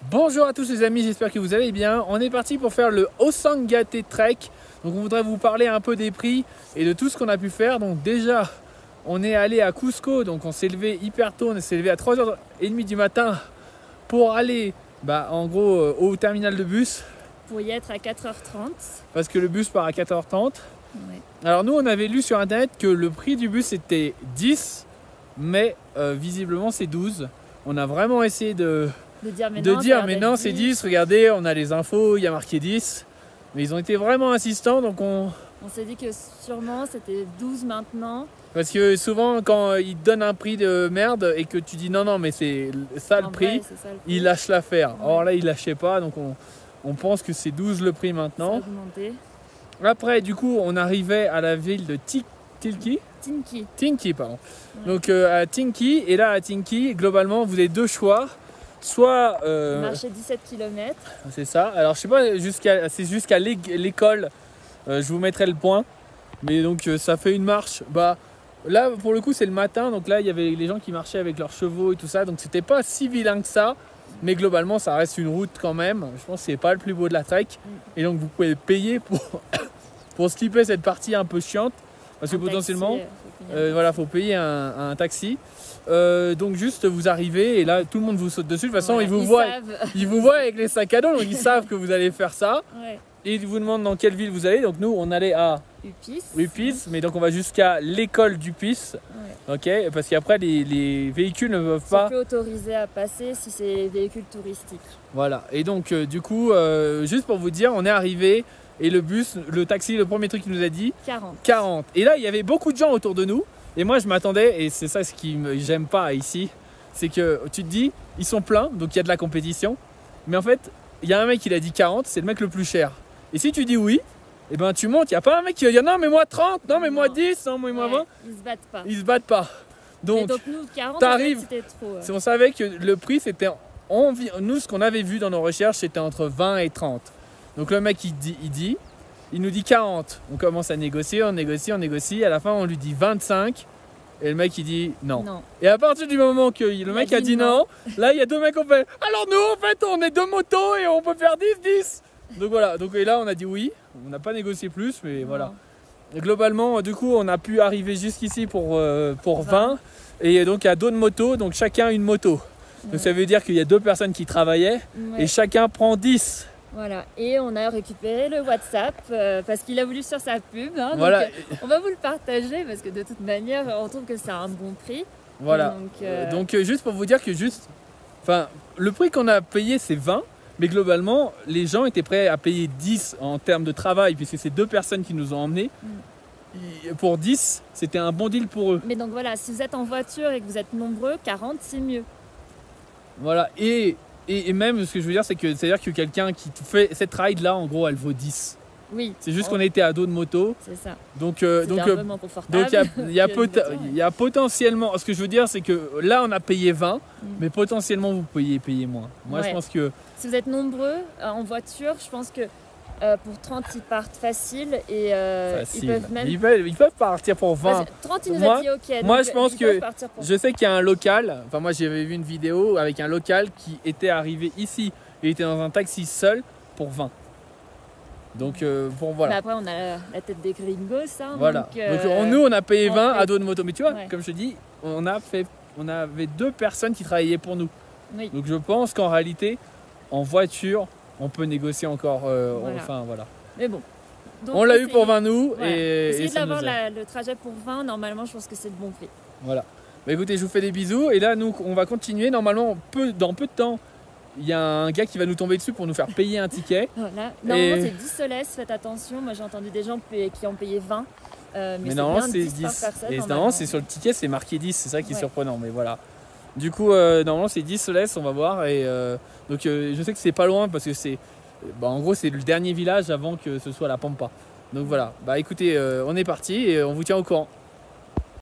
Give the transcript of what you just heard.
Bonjour à tous les amis, j'espère que vous allez bien. On est parti pour faire le Hossangate Trek. Donc on voudrait vous parler un peu des prix et de tout ce qu'on a pu faire. Donc déjà, on est allé à Cusco, donc on s'est levé hyper tôt, on s'est levé à 3h30 du matin pour aller en gros au terminal de bus. Pour y être à 4h30. Parce que le bus part à 4h30. Ouais. Alors nous on avait lu sur internet que le prix du bus était 10, mais visiblement c'est 12. On a vraiment essayé de dire mais non c'est 10, regardez on a les infos, il y a marqué 10. Mais ils ont été vraiment insistants donc on s'est dit que sûrement c'était 12 maintenant. Parce que souvent quand ils te donnent un prix de merde et que tu dis non mais c'est ça le prix, ils lâchent l'affaire. Ouais. Or là ils lâchaient pas donc on pense que c'est 12 le prix maintenant. Ça a augmenté. Après du coup on arrivait à la ville de Tinki pardon. Ouais. Donc à Tinki, et là à Tinki globalement vous avez deux choix. Soit marcher 17 km. C'est ça. Alors je sais pas, c'est jusqu'à l'école. Je vous mettrai le point. Mais donc ça fait une marche. Là pour le coup c'est le matin. Donc là il y avait les gens qui marchaient avec leurs chevaux et tout ça. Donc c'était pas si vilain que ça. Mais globalement ça reste une route quand même. Je pense que c'est pas le plus beau de la trek. Et donc vous pouvez payer pour skipper cette partie un peu chiante. Parce que potentiellement faut payer un taxi. Donc juste vous arrivez et là tout le monde vous saute dessus. De toute façon ils vous voient avec les sacs à dos, donc ils savent que vous allez faire ça. Ouais. Et ils vous demandent dans quelle ville vous allez. Donc nous on allait à Upis, mais donc on va jusqu'à l'école d'Upis. Ouais. Ok, parce qu'après les véhicules ne peuvent pas. Ils sont plus autorisés à passer si c'est des véhicules touristiques. Voilà. Et donc du coup juste pour vous dire, on est arrivé et le taxi, le premier truc qu'il nous a dit 40. Et là il y avait beaucoup de gens autour de nous. Et moi je m'attendais, et c'est ça ce qui j'aime pas ici, c'est que tu te dis, ils sont pleins, donc il y a de la compétition. Mais en fait, il y a un mec qui a dit 40, c'est le mec le plus cher. Et si tu dis oui, et tu montes, il n'y a pas un mec qui va dire non mais moi 30, non mais moi 10, non mais moi 20. Ils se battent pas. Donc nous 40, t'arrives, c'était trop. On savait que le prix c'était, nous ce qu'on avait vu dans nos recherches c'était entre 20 et 30. Donc le mec il nous dit 40, on commence à négocier, on négocie, à la fin on lui dit 25 et le mec il dit non. Et à partir du moment que le mec a dit non, là il y a deux mecs qui ont fait alors nous en fait on est deux motos et on peut faire 10. Donc voilà, et là on a dit oui, on n'a pas négocié plus mais voilà. Et globalement du coup on a pu arriver jusqu'ici pour 20 et donc il y a d'autres motos, donc chacun une moto. Donc ça veut dire qu'il y a deux personnes qui travaillaient et chacun prend 10. Voilà, et on a récupéré le WhatsApp parce qu'il a voulu sur sa pub. Voilà. Donc, on va vous le partager parce que de toute manière, on trouve que c'est un bon prix. Voilà. Donc juste pour vous dire que le prix qu'on a payé c'est 20, mais globalement, les gens étaient prêts à payer 10 en termes de travail puisque c'est deux personnes qui nous ont emmenés. Pour 10, c'était un bon deal pour eux. Mais donc voilà, si vous êtes en voiture et que vous êtes nombreux, 40 c'est mieux. Voilà, et même ce que je veux dire c'est-à-dire que quelqu'un qui fait cette ride là en gros elle vaut 10. Oui. C'est juste qu'on était à dos de moto. C'est ça. Donc il y a potentiellement, ce que je veux dire c'est que là on a payé 20 mais potentiellement vous pouvez payer moins. Moi je pense que si vous êtes nombreux en voiture, je pense que pour 30 ils partent facile et ils peuvent même ils peuvent partir pour 20. 30 il nous a dit ok. Moi je pense que je sais qu'il y a un local, moi j'avais vu une vidéo avec un local qui était arrivé ici, il était dans un taxi seul pour 20. Donc voilà. Mais après on a la tête des gringos Voilà. Donc nous on a payé 20 à dos de moto, mais tu vois comme je te dis, on avait deux personnes qui travaillaient pour nous. Oui. Donc je pense qu'en réalité en voiture on peut négocier encore, voilà. Mais bon. Donc, on l'a eu pour 20 nous. Essayez d'avoir le trajet pour 20, normalement je pense que c'est le bon prix. Voilà. Écoutez, je vous fais des bisous et là nous on va continuer. Normalement dans peu de temps, il y a un gars qui va nous tomber dessus pour nous faire payer un ticket. Voilà. Normalement c'est 10 soles, faites attention. Moi j'ai entendu des gens qui ont payé 20. Mais normalement c'est 10 par personne. Et normalement c'est sur le ticket, c'est marqué 10, c'est ça qui est surprenant. Mais voilà. Du coup, normalement c'est 10 soles, on va voir. Et donc je sais que c'est pas loin parce que c'est en gros c'est le dernier village avant que ce soit la Pampa. Donc voilà, écoutez, on est parti et on vous tient au courant.